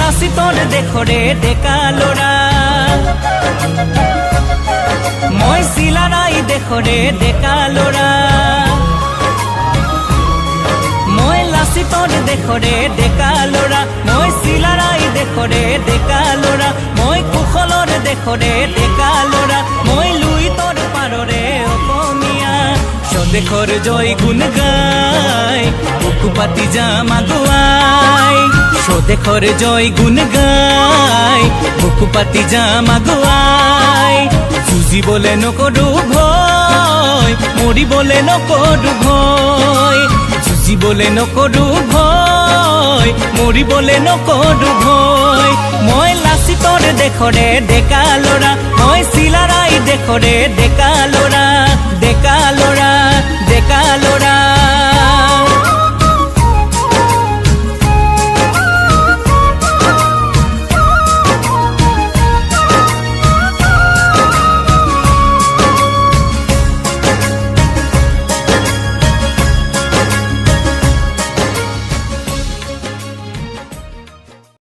লাচিতৰ দেশৰে ডেকা ল'ৰা মই চিলাৰায় দেশৰে ডেকা ল'ৰা মই লাচিতৰ দেশৰে ডেকা ল'ৰা মই চিলাৰায় দেশৰে ডেকা ল'ৰা মই কুশলৰ দেশৰে ডেকা ল'ৰা মই লুইতৰ পাৰৰে অসমীয়া স্বদেশৰ জয় গুণ গাই বুকু পাতি যাম আগুৱাই স্বদেশৰ জয় গুণ গাই বুকু পাতি যাম আগুৱাই যুঁজিবলৈ নকৰোঁ ভয় মৰিবলৈ নকৰোঁ ভয় যুঁজিবলৈ নকৰোঁ ভয় মৰিবলৈ নকৰোঁ ভয় মই লাচিতৰ দেশৰে ডেকা ল'ৰা মই চিলাৰায় দেশৰে ডেকা ল'ৰা ডেকা ল'ৰা ডেকা ল'ৰা